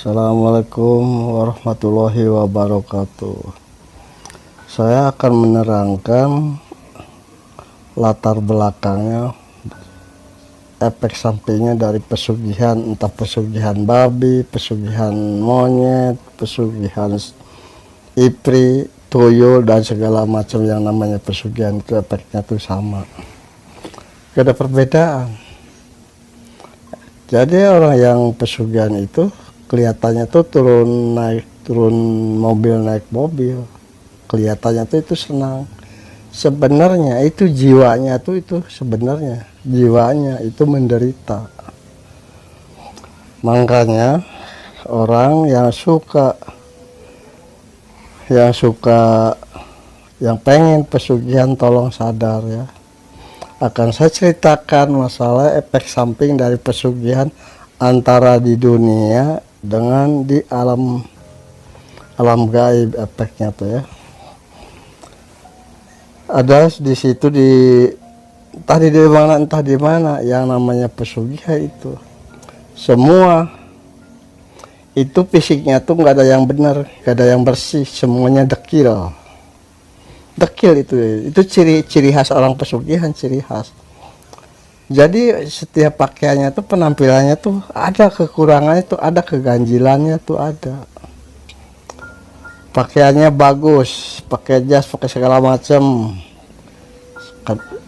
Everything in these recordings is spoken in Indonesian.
Assalamualaikum warahmatullahi wabarakatuh. Saya akan menerangkan latar belakangnya, efek sampingnya dari pesugihan, entah pesugihan babi, pesugihan monyet, pesugihan ipri, tuyul, dan segala macam yang namanya pesugihan itu efeknya tuh sama, gak ada perbedaan. Jadi orang yang pesugihan itu kelihatannya tuh turun mobil, naik mobil, kelihatannya tuh itu senang. Sebenarnya itu jiwanya tuh sebenarnya jiwanya itu menderita. Makanya orang yang pengen pesugihan tolong sadar ya. Akan saya ceritakan masalah efek samping dari pesugihan antara di dunia dengan di alam gaib, efeknya tuh ya. Ada di situ entah di mana yang namanya pesugihan itu. Semua itu fisiknya tuh nggak ada yang benar, nggak ada yang bersih, semuanya dekil. Dekil itu ciri khas orang pesugihan, ciri khas. Jadi setiap pakaiannya tuh, penampilannya tuh ada kekurangannya tuh, ada keganjilannya tuh ada. Pakaiannya bagus, pakai jas, pakai segala macam.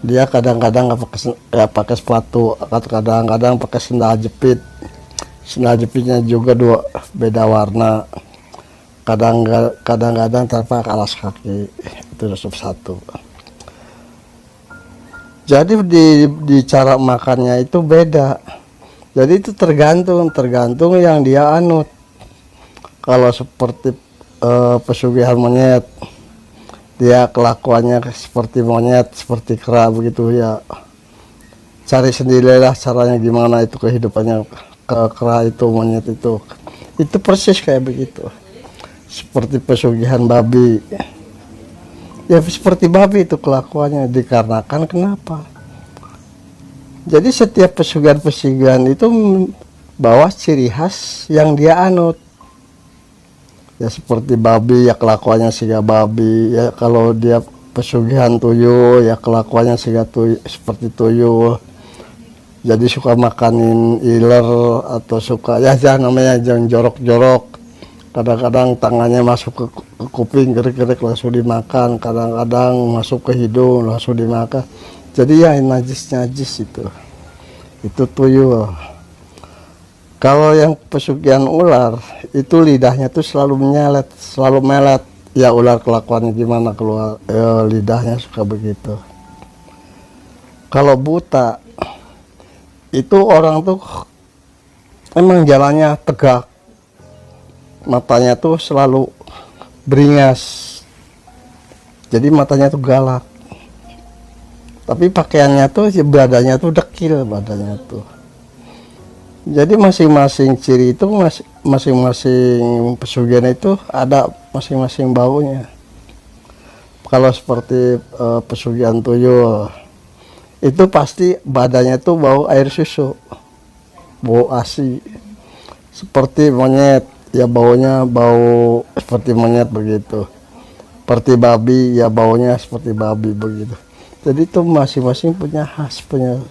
Dia kadang-kadang nggak pakai sepatu, kadang-kadang pakai sendal jepit. Sendal jepitnya juga beda warna. Kadang-kadang tanpa alas kaki, itu satu. Jadi di cara makannya itu beda. Jadi itu tergantung yang dia anut. Kalau seperti pesugihan monyet, dia kelakuannya seperti monyet, seperti kera begitu ya. Cari sendirilah caranya gimana itu kehidupannya kera itu, monyet itu. Itu persis kayak begitu. Seperti pesugihan babi. Ya seperti babi itu kelakuannya, dikarenakan kenapa? Jadi setiap pesugihan itu bawa ciri khas yang dia anut. Ya seperti babi ya kelakuannya siga babi, ya kalau dia pesugihan tuyul ya kelakuannya seperti tuyul. Jadi suka makanin iler atau suka ya namanya jangan jorok-jorok. Kadang-kadang tangannya masuk ke kuping, gerik-gerik langsung dimakan, kadang-kadang masuk ke hidung langsung dimakan. Jadi ya najis itu tuyul. Kalau yang pesugihan ular itu lidahnya tuh selalu melet. Ya ular kelakuannya gimana keluar, lidahnya suka begitu. Kalau buta itu orang tuh emang jalannya tegak, matanya tuh selalu beringas, jadi matanya tuh galak. Tapi pakaiannya tuh badannya tuh dekil badannya tuh. Jadi masing-masing ciri itu masing-masing pesugihan itu ada masing-masing baunya. Kalau seperti pesugihan tuyul itu pasti badannya tuh bau air susu, bau ASI. Seperti monyet ya baunya bau seperti monyet begitu. Seperti babi ya baunya seperti babi begitu. Jadi itu masing-masing punya khas, punya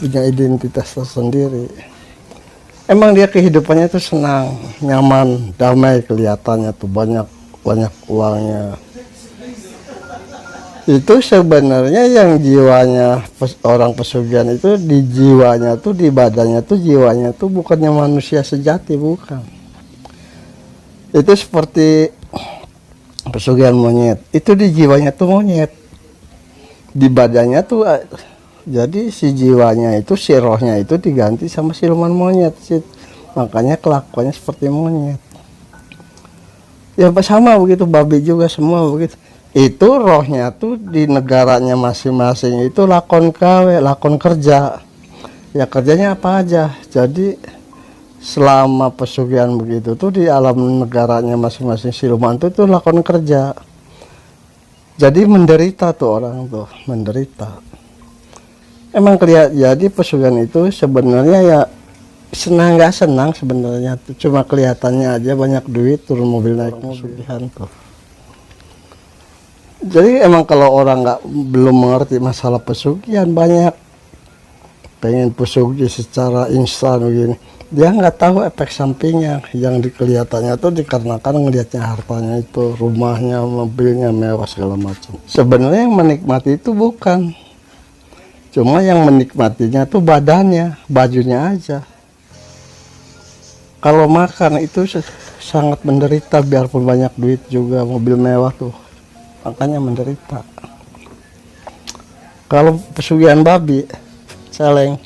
identitas tersendiri. Emang dia kehidupannya itu senang, nyaman, damai, kelihatannya tuh banyak uangnya. Itu sebenarnya yang jiwanya orang pesugihan itu, di jiwanya tuh, di badannya tuh, jiwanya tuh bukannya manusia sejati, bukan. Itu seperti pesugihan monyet, itu di jiwanya tuh monyet, di badannya tuh. Jadi si jiwanya itu, si rohnya itu diganti sama siluman monyet, makanya kelakuannya seperti monyet. Ya sama begitu, babi juga semua begitu. Itu rohnya tuh di negaranya masing-masing itu lakon kerja. Ya kerjanya apa aja. Jadi selama pesugihan begitu tuh di alam negaranya masing-masing siluman tuh lakon kerja. Jadi menderita tuh orang tuh, menderita. Emang kelihatan, jadi pesugihan itu sebenarnya ya senang nggak senang sebenarnya tuh, cuma kelihatannya aja banyak duit, turun mobil naik mobil tuh. Jadi emang kalau orang nggak belum mengerti masalah pesugihan, banyak pengen pesugi secara instan begini, dia nggak tahu efek sampingnya yang kelihatannya tuh dikarenakan ngelihatnya hartanya itu, rumahnya, mobilnya mewah segala macam. Sebenarnya yang menikmati itu bukan, cuma yang menikmatinya tuh badannya, bajunya aja. Kalau makan itu sangat menderita, biarpun banyak duit juga, mobil mewah tuh, makanya menderita. Kalau pesugihan babi, celeng,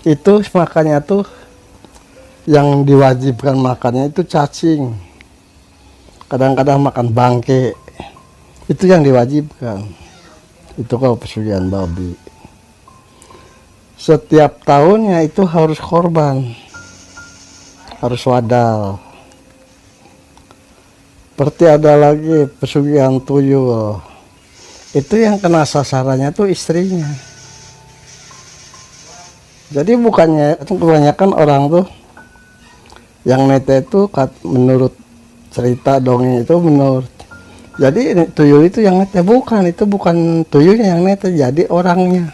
itu makannya tuh yang diwajibkan makannya itu cacing, kadang-kadang makan bangke, itu yang diwajibkan. Itu kalau pesugihan babi. Setiap tahunnya itu harus korban, harus wadal. Seperti ada lagi pesugihan tuyul, itu yang kena sasarannya tuh istrinya. Jadi bukannya, kebanyakan orang tuh yang nete itu menurut cerita dongeng itu, menurut, jadi tuyul itu yang nete, bukan, itu bukan tuyulnya yang nete, jadi orangnya,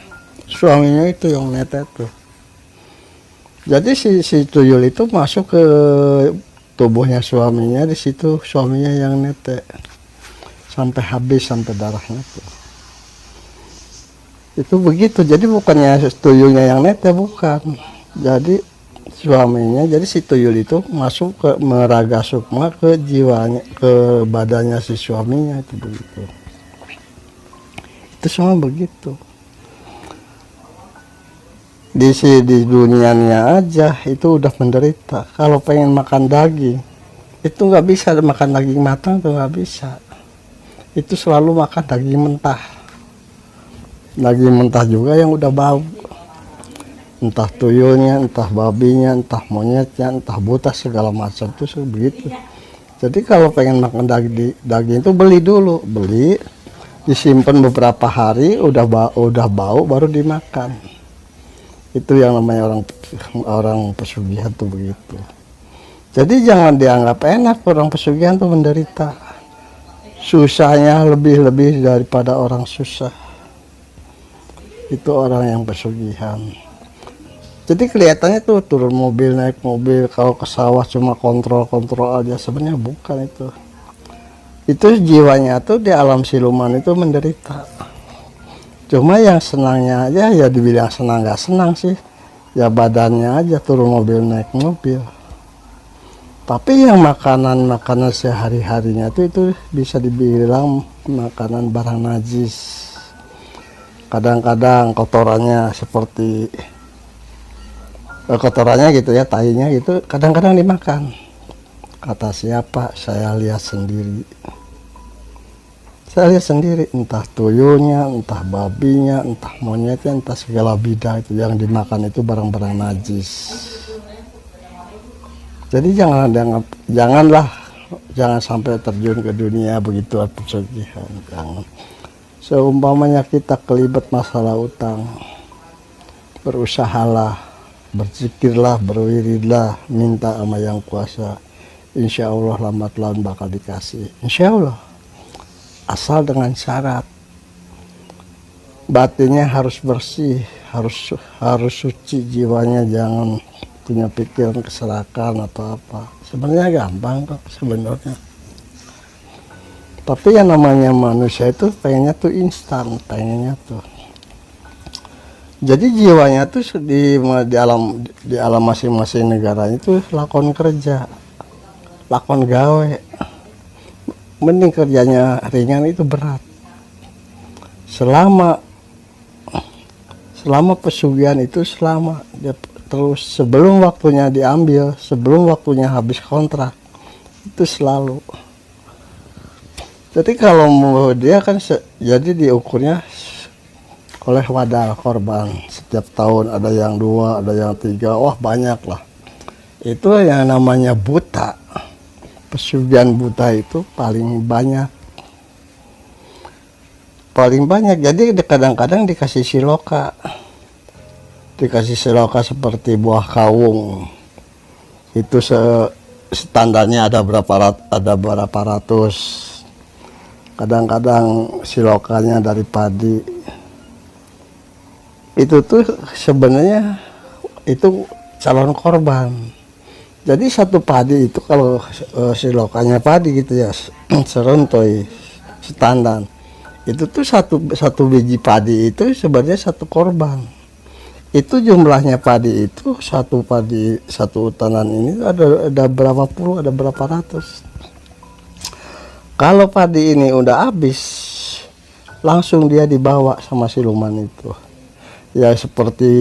suaminya itu yang nete tuh. Jadi si tuyul itu masuk ke tubuhnya suaminya, di situ suaminya yang nete sampai habis, sampai darahnya tuh. Itu begitu. Jadi bukannya tuyulnya yang nete, bukan. Jadi suaminya, jadi si tuyul itu masuk ke meraga sukma ke jiwanya, ke badannya si suaminya, itu begitu. Itu semua begitu. Di dunianya aja itu udah menderita. Kalau pengen makan daging itu nggak bisa makan daging matang, tuh nggak bisa. Itu selalu makan daging mentah. Daging mentah juga yang udah bau, entah tuyulnya, entah babinya, entah monyetnya, entah butas, segala macam tuh begitu. Jadi kalau pengen makan daging itu beli dulu, beli, disimpan beberapa hari, udah bau baru dimakan. Itu yang namanya orang pesugihan tuh begitu. Jadi jangan dianggap enak, orang pesugihan tuh menderita. Susahnya lebih daripada orang susah. Itu orang yang pesugihan. Jadi kelihatannya tuh turun mobil, naik mobil, kalau ke sawah cuma kontrol aja, sebenarnya bukan itu. Itu jiwanya tuh di alam siluman itu menderita. Cuma yang senangnya aja, ya dibilang senang nggak senang sih, ya badannya aja turun mobil naik mobil. Tapi yang makanan sehari-harinya itu bisa dibilang makanan barang najis. Kadang-kadang kotorannya seperti kotorannya gitu ya, tainya gitu, kadang-kadang dimakan. Kata siapa? Saya lihat sendiri. Saya lihat sendiri, entah tuyulnya, entah babinya, entah monyetnya, entah segala bidang itu yang dimakan itu barang-barang najis. Jadi jangan sampai terjun ke dunia begitu pesugihan. Jangan. Seumpamanya kita kelibet masalah utang, berusahalah, berzikirlah, berwiridlah, minta sama yang kuasa. Insya Allah lambat laun bakal dikasih. Insya Allah. Asal dengan syarat batinnya harus bersih, harus suci jiwanya, jangan punya pikiran keserakan atau apa. Sebenarnya gampang kok sebenarnya. Tapi yang namanya manusia itu pengennya tuh instan, pengennya tuh. Jadi jiwanya tuh di alam masing-masing negara itu lakon kerja, lakon gawe. Mending kerjanya ringan itu berat. Selama pesugihan itu, selama dia terus sebelum waktunya diambil, sebelum waktunya habis kontrak, itu selalu. Jadi kalau mau dia kan jadi diukurnya oleh wadal korban. Setiap tahun ada yang 2, ada yang 3, wah banyak lah. Itu yang namanya buta. Pesugihan buta itu paling banyak. Jadi kadang-kadang dikasih siloka, dikasih siloka seperti buah kawung itu standarnya ada berapa ratus. Kadang-kadang silokanya dari padi itu tuh sebenarnya itu calon korban. Jadi satu padi itu kalau silokanya padi gitu ya serontoy standar itu tuh satu biji padi itu sebenarnya satu korban. Itu jumlahnya padi itu satu utanan ini ada berapa puluh, ada berapa ratus. Kalau padi ini udah habis, langsung dia dibawa sama siluman itu. Ya seperti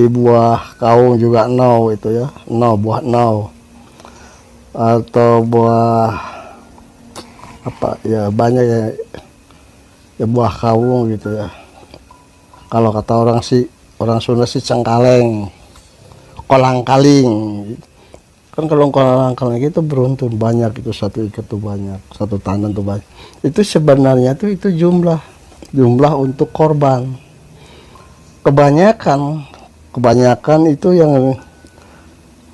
buah kaung juga nau itu ya, buah nau atau buah apa ya, banyak ya buah kaung gitu ya. Kalau kata orang Sunda sih cengkaleng, kolang-kaling. Kan kalau kolang-kaling itu beruntun banyak, itu satu ikat tuh banyak, satu tandan tuh banyak. Itu sebenarnya tuh itu jumlah untuk korban. Kebanyakan itu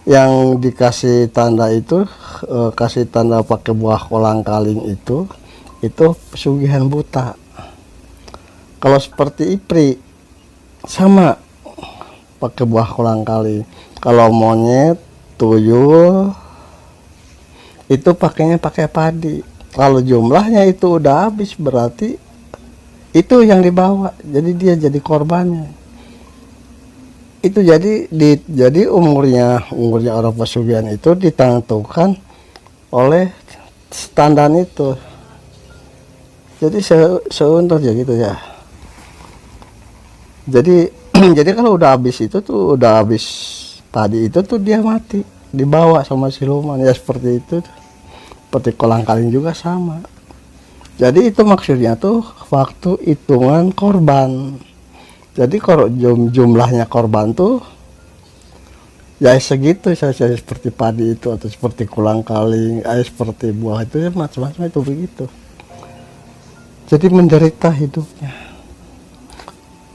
yang dikasih tanda itu kasih tanda pakai buah kolang-kaling itu pesugihan buta. Kalau seperti ipri sama pakai buah kolang-kaling. Kalau monyet, tuyul itu pakainya pakai padi. Kalau jumlahnya itu udah habis berarti itu yang dibawa. Jadi dia jadi korbannya. Itu jadi umurnya orang pesugihan itu ditentukan oleh standar itu. Jadi seuntur ya gitu ya. Jadi jadi kalau udah habis padi itu tuh dia mati, dibawa sama siluman ya, seperti itu. Seperti kolang-kaling juga sama. Jadi itu maksudnya tuh waktu hitungan korban. Jadi kalau jumlahnya korban tuh ya segitu saja, seperti padi itu atau seperti kolang-kaling, seperti buah itu ya, macam-macam itu begitu. Jadi menderita hidupnya.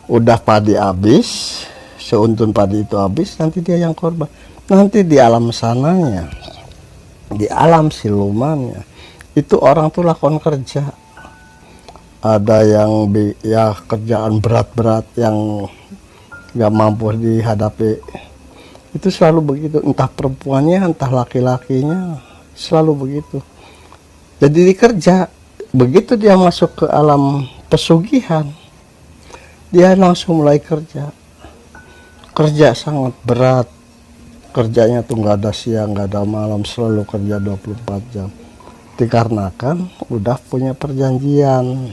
Udah padi habis, seuntun padi itu habis, nanti dia yang korban. Nanti di alam sananya, di alam silumannya, itu orang tuh lakukan kerja. Ada yang ya kerjaan berat-berat yang nggak mampu dihadapi. Itu selalu begitu, entah perempuannya, entah laki-lakinya, selalu begitu. Jadi dikerja, begitu dia masuk ke alam pesugihan, dia langsung mulai kerja sangat berat. Kerjanya tuh nggak ada siang, nggak ada malam, selalu kerja 24 jam. Dikarenakan udah punya perjanjian.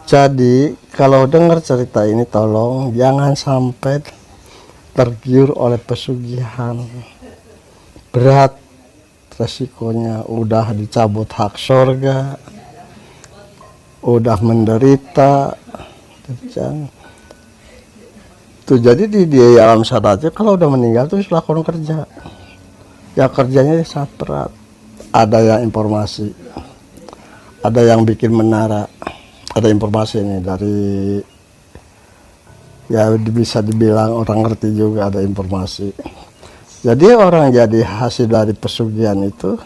Jadi kalau dengar cerita ini tolong jangan sampai tergiur oleh pesugihan. Berat resikonya, udah dicabut hak surga, udah menderita. Tuh jadi di alam sadar aja kalau udah meninggal tuh lakukan kerja. Ya kerjanya sangat berat. Ada yang informasi, ada yang bikin menara, ada informasi ini dari ya bisa dibilang orang ngerti juga, ada informasi. Jadi orang jadi hasil dari pesugihan itu,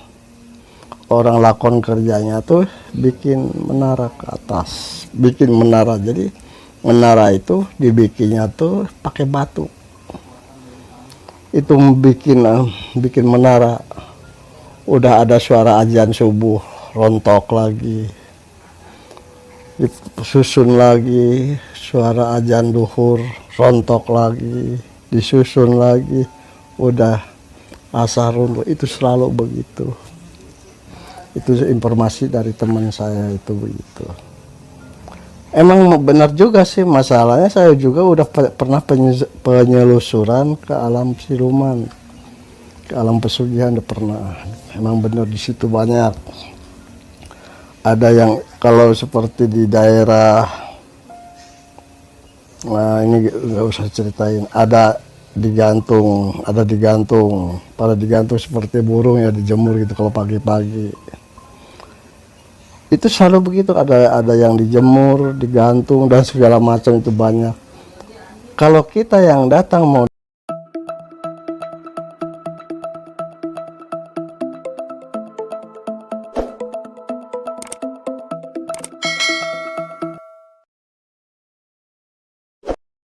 orang lakon kerjanya tuh bikin menara ke atas, bikin menara. Jadi menara itu dibikinnya tuh pakai batu. Itu bikin menara. Udah ada suara azan subuh, rontok lagi. Disusun lagi, suara azan duhur, rontok lagi, disusun lagi. Udah asar runtuh, itu selalu begitu. Itu informasi dari teman saya itu begitu. Emang benar juga sih, masalahnya saya juga udah pernah penyelusuran ke alam siluman, ke alam pesugihan udah pernah. Emang benar di situ banyak. Ada yang kalau seperti di daerah, nah ini nggak usah ceritain. Ada digantung, pada digantung seperti burung ya, dijemur gitu kalau pagi-pagi. Itu selalu begitu, ada yang dijemur, digantung dan segala macam, itu banyak. Kalau kita yang datang mau